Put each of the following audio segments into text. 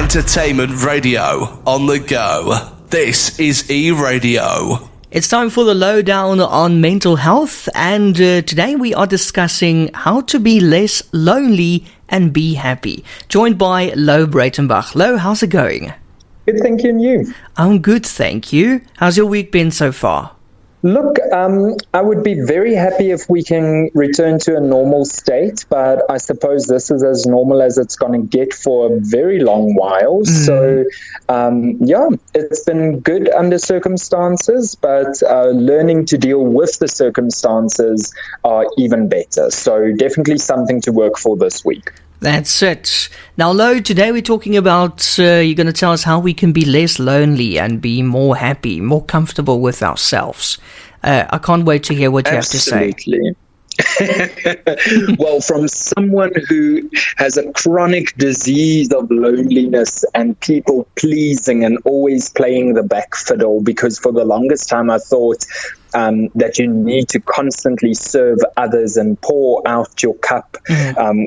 Entertainment radio on the go. This is eRadio. It's time for the Louwdown on mental health, and today we are discussing how to be less lonely and be happy. Joined by Louw Breytenbach. Louw, how's it going? Good, thank you, and you? I'm good, thank you. How's your week been so far? Look, I would be very happy if we can return to a normal state, but I suppose this is as normal as it's going to get for a very long while. So, it's been good under circumstances, but learning to deal with the circumstances are even better. So definitely something to work for this week. That's it. Now, Louw, today we're talking about, you're going to tell us how we can be less lonely and be more happy, more comfortable with ourselves. I can't wait to hear what you have to say. Absolutely. Well, from someone who has a chronic disease of loneliness and people pleasing and always playing the back fiddle, because for the longest time I thought that you need to constantly serve others and pour out your cup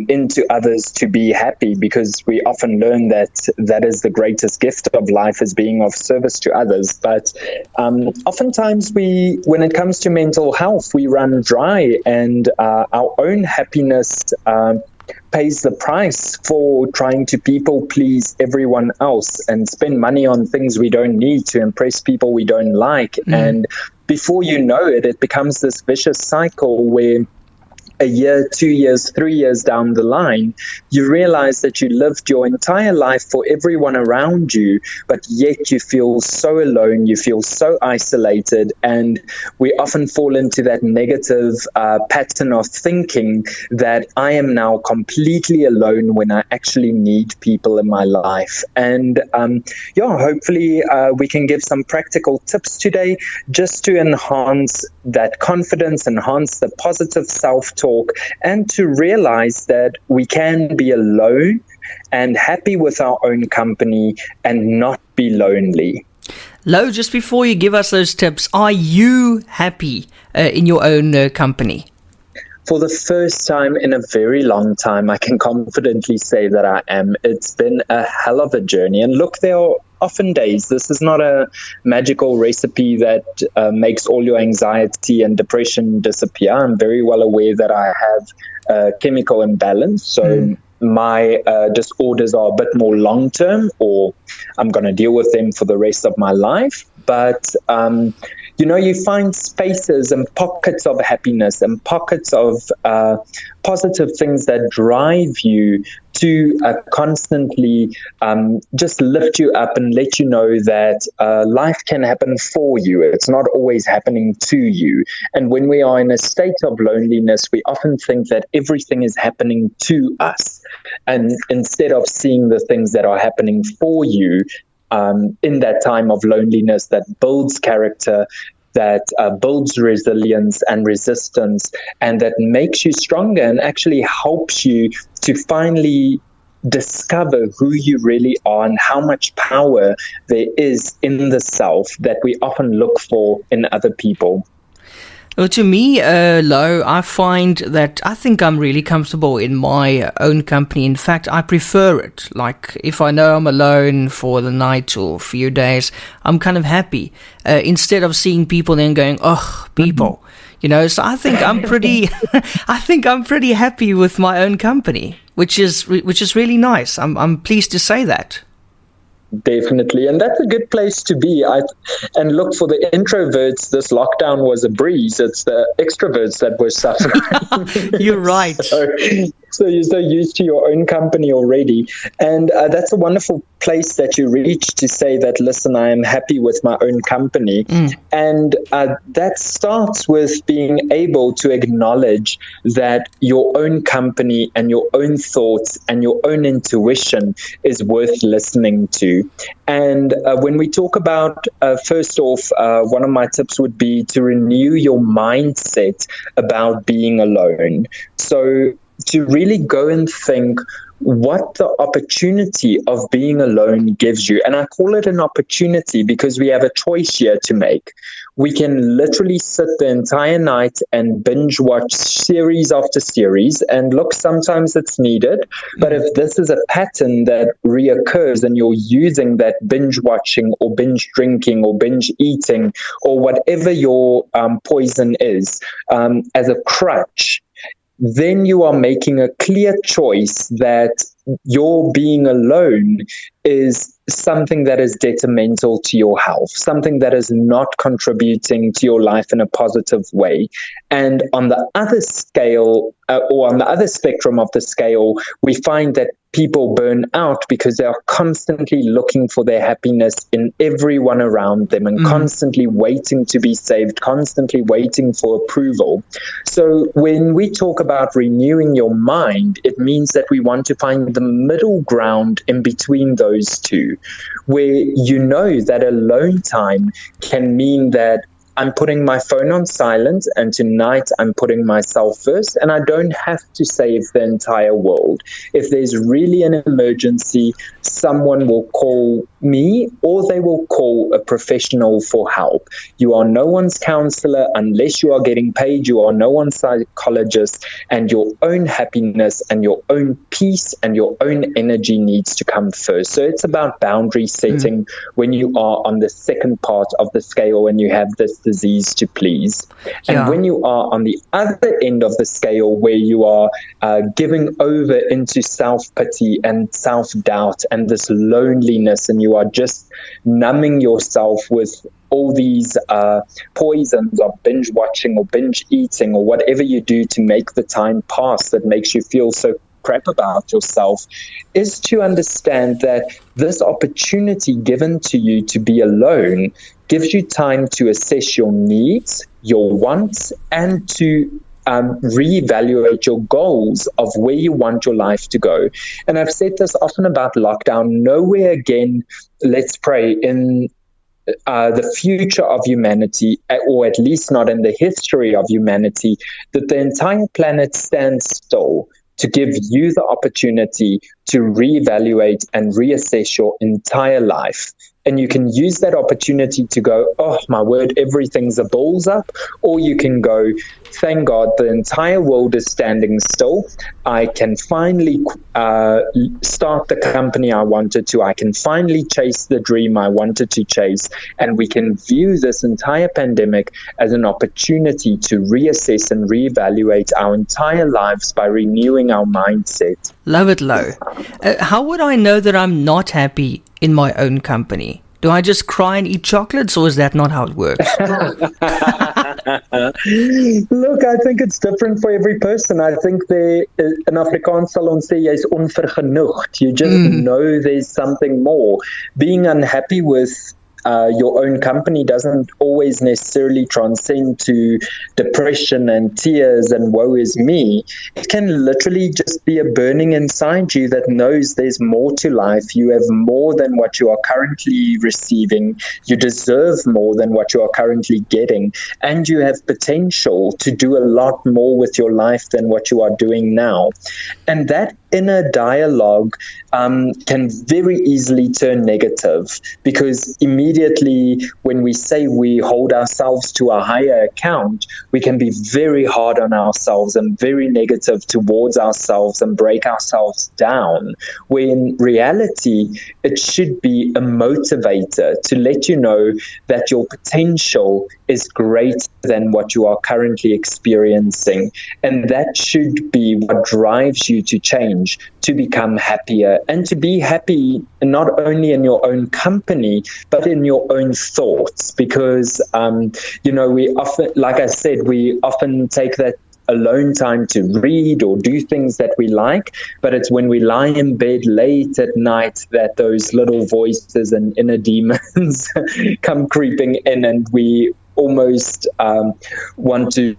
into others to be happy, because we often learn that that is the greatest gift of life, is being of service to others. But oftentimes when it comes to mental health, we run dry, and our own happiness pays the price for trying to people please everyone else and spend money on things we don't need to impress people we don't like. And before you know it, it becomes this vicious cycle where a year, 2 years, 3 years down the line, you realize that you lived your entire life for everyone around you, but yet you feel so alone, you feel so isolated, and we often fall into that negative pattern of thinking that I am now completely alone when I actually need people in my life. And hopefully we can give some practical tips today just to enhance that confidence, enhance the positive self-talk, and to realize that we can be alone and happy with our own company and not be lonely. Louw, just before you give us those tips, are you happy in your own company? For the first time in a very long time, I can confidently say that I am. It's been a hell of a journey. And look, there are often days. This is not a magical recipe that makes all your anxiety and depression disappear. I'm very well aware that I have a chemical imbalance. So my disorders are a bit more long-term, or I'm going to deal with them for the rest of my life. But you find spaces and pockets of happiness and pockets of positive things that drive you to constantly just lift you up and let you know that life can happen for you. It's not always happening to you. And when we are in a state of loneliness, we often think that everything is happening to us. And instead of seeing the things that are happening for you, in that time of loneliness that builds character, that builds resilience and resistance, and that makes you stronger and actually helps you to finally discover who you really are and how much power there is in the self that we often look for in other people. Well, to me, Louw, I find that I think I'm really comfortable in my own company. In fact, I prefer it. Like, if I know I'm alone for the night or a few days, I'm kind of happy. Instead of seeing people then going, oh, people. So I think I'm pretty, I'm pretty happy with my own company, which is really nice. I'm pleased to say that. Definitely, and that's a good place to be. And look, for the introverts, this lockdown was a breeze. It's the extroverts that were suffering. You're right. So you're so used to your own company already. And that's a wonderful place that you reach to say that, listen, I am happy with my own company. And that starts with being able to acknowledge that your own company and your own thoughts and your own intuition is worth listening to. And when we talk about, first off, one of my tips would be to renew your mindset about being alone. So to really go and think, what the opportunity of being alone gives you. And I call it an opportunity because we have a choice here to make. We can literally sit the entire night and binge watch series after series. And look, sometimes it's needed. But if this is a pattern that reoccurs and you're using that binge watching or binge drinking or binge eating or whatever your poison is as a crutch, then you are making a clear choice that your being alone is something that is detrimental to your health, something that is not contributing to your life in a positive way. And on the other scale, or on the other spectrum of the scale, we find that people burn out because they are constantly looking for their happiness in everyone around them and constantly waiting to be saved, constantly waiting for approval. So when we talk about renewing your mind, it means that we want to find the middle ground in between those two, where you know that alone time can mean that I'm putting my phone on silent, and tonight I'm putting myself first, and I don't have to save the entire world. If there's really an emergency, someone will call me or they will call a professional for help. You are no one's counselor unless you are getting paid. You are no one's psychologist, and your own happiness and your own peace and your own energy needs to come first. So it's about boundary setting when you are on the second part of the scale, when you have this disease to please. And when you are on the other end of the scale, where you are giving over into self-pity and self-doubt and this loneliness, and you are just numbing yourself with all these poisons of binge watching or binge eating or whatever you do to make the time pass that makes you feel so crap about yourself, is to understand that this opportunity given to you to be alone gives you time to assess your needs, your wants, and to reevaluate your goals of where you want your life to go. And I've said this often about lockdown. Nowhere again, let's pray, in the future of humanity, or at least not in the history of humanity, that the entire planet stands still to give you the opportunity to reevaluate and reassess your entire life. And you can use that opportunity to go, oh, my word, everything's a balls up. Or you can go, thank God, the entire world is standing still. I can finally start the company I wanted to. I can finally chase the dream I wanted to chase. And we can view this entire pandemic as an opportunity to reassess and reevaluate our entire lives by renewing our mindset. Love it, Louw. How would I know that I'm not happy in my own company? Do I just cry and eat chocolates, or is that not how it works? Look, I think it's different for every person. I think in Afrikaans sal ons sê jy's onvergenoegd. You just know there's something more. Being unhappy with your own company doesn't always necessarily transcend to depression and tears and woe is me. It can literally just be a burning inside you that knows there's more to life. You have more than what you are currently receiving. You deserve more than what you are currently getting. And you have potential to do a lot more with your life than what you are doing now. And that inner dialogue can very easily turn negative, because immediately when we say we hold ourselves to a higher account, we can be very hard on ourselves and very negative towards ourselves and break ourselves down, when in reality it should be a motivator to let you know that your potential is greater than what you are currently experiencing. And that should be what drives you to change, to become happier, and to be happy not only in your own company, but in your own thoughts. Because, we often, like I said, we often take that alone time to read or do things that we like, but it's when we lie in bed late at night that those little voices and inner demons come creeping in, and we almost want to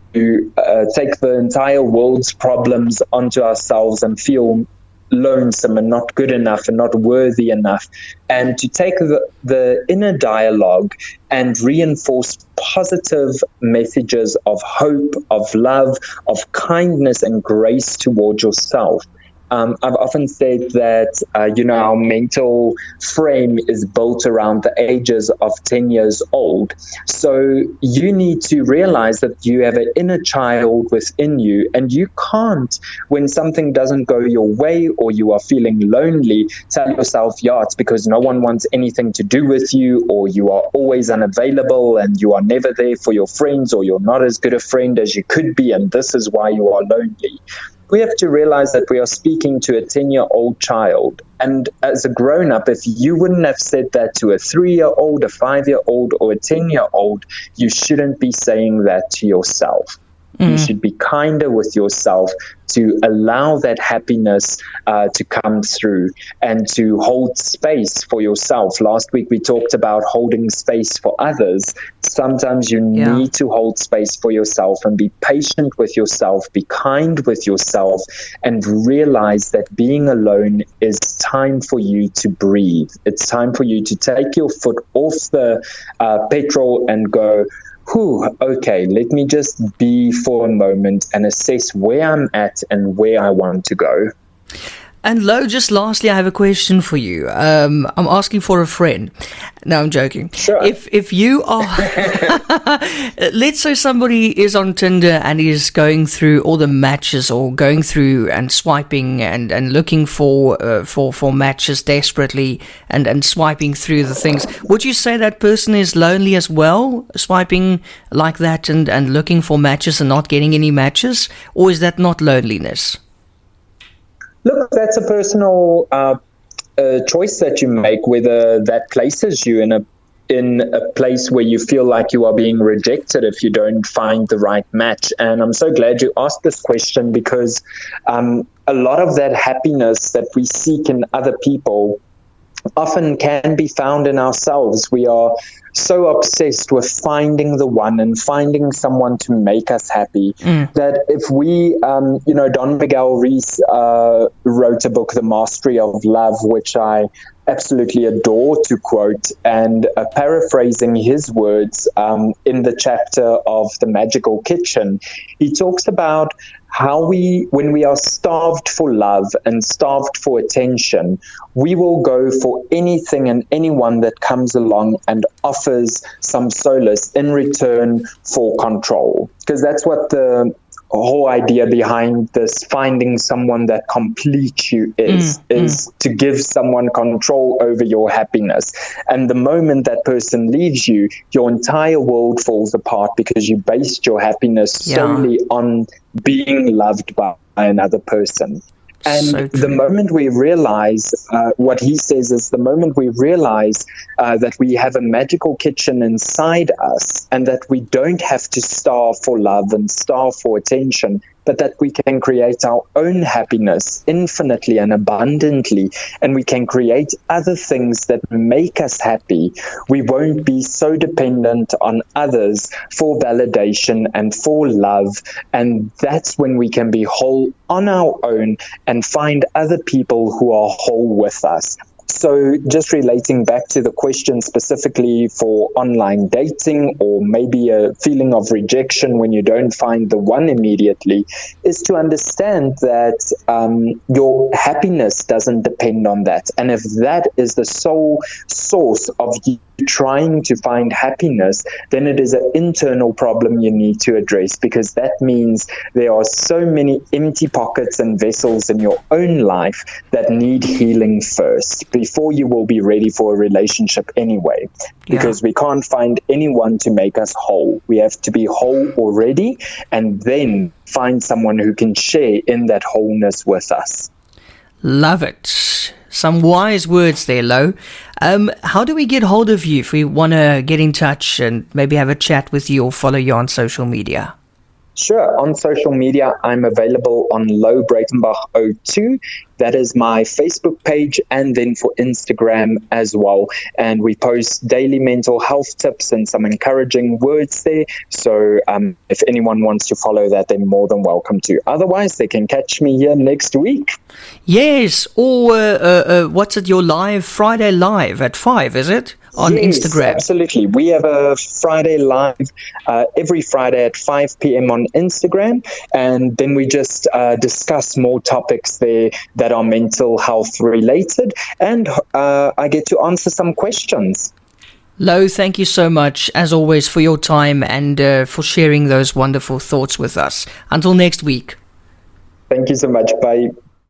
take the entire world's problems onto ourselves and feel lonesome and not good enough and not worthy enough. And to take the inner dialogue and reinforce positive messages of hope, of love, of kindness and grace towards yourself, I've often said that, our mental frame is built around the ages of 10 years old. So you need to realize that you have an inner child within you, and you can't, when something doesn't go your way or you are feeling lonely, tell yourself, yeah, it's because no one wants anything to do with you, or you are always unavailable and you are never there for your friends, or you're not as good a friend as you could be, and this is why you are lonely. We have to realize that we are speaking to a 10-year-old child. And as a grown-up, if you wouldn't have said that to a 3-year-old, a 5-year-old, or a 10-year-old, you shouldn't be saying that to yourself. You should be kinder with yourself to allow that happiness to come through and to hold space for yourself. Last week we talked about holding space for others. Sometimes you need to hold space for yourself and be patient with yourself, be kind with yourself, and realize that being alone is time for you to breathe. It's time for you to take your foot off the petrol and go, okay, let me just be for a moment and assess where I'm at and where I want to go. And Louw, just lastly, I have a question for you. I'm asking for a friend. No, I'm joking. Sure. If you are, let's say somebody is on Tinder and is going through all the matches, or going through and swiping and looking for matches desperately and swiping through the things. Would you say that person is lonely as well, swiping like that and looking for matches and not getting any matches? Or is that not loneliness? Look, that's a personal choice that you make, whether that places you in a place where you feel like you are being rejected if you don't find the right match. And I'm so glad you asked this question, because a lot of that happiness that we seek in other people often can be found in ourselves. We are so obsessed with finding the one and finding someone to make us happy that if we, Don Miguel Ruiz wrote a book, The Mastery of Love, which I absolutely adore to quote, and paraphrasing his words in the chapter of The Magical Kitchen, he talks about how when we are starved for love and starved for attention, we will go for anything and anyone that comes along and offers some solace in return for control. Because that's what the whole idea behind this finding someone that completes you is to give someone control over your happiness. And the moment that person leaves you, your entire world falls apart, because you based your happiness solely on being loved by another person. And the moment we realize, what he says is, the moment we realize that we have a magical kitchen inside us, and that we don't have to starve for love and starve for attention, but that we can create our own happiness infinitely and abundantly, and we can create other things that make us happy, we won't be so dependent on others for validation and for love. And that's when we can be whole on our own and find other people who are whole with us. So just relating back to the question specifically for online dating, or maybe a feeling of rejection when you don't find the one immediately, is to understand that your happiness doesn't depend on that. And if that is the sole source of you trying to find happiness, then it is an internal problem you need to address, because that means there are so many empty pockets and vessels in your own life that need healing first, before you will be ready for a relationship anyway, because we can't find anyone to make us whole. We have to be whole already, and then find someone who can share in that wholeness with us. Love it. Some wise words there, Louw. How do we get hold of you if we want to get in touch and maybe have a chat with you or follow you on social media? Sure. On social media, I'm available on Louw Breytenbach 02. That is my Facebook page, and then for Instagram as well. And we post daily mental health tips and some encouraging words there. So if anyone wants to follow that, they're more than welcome to. Otherwise, they can catch me here next week. Yes. Or what's it, your live, Friday live at 5, is it? on Yes, Instagram? absolutely. We have a Friday live every Friday at 5 p.m. on Instagram, and then we just discuss more topics there that are mental health related, and I get to answer some questions. Louw, thank you so much, as always, for your time and for sharing those wonderful thoughts with us. Until next week. Thank you so much. Bye.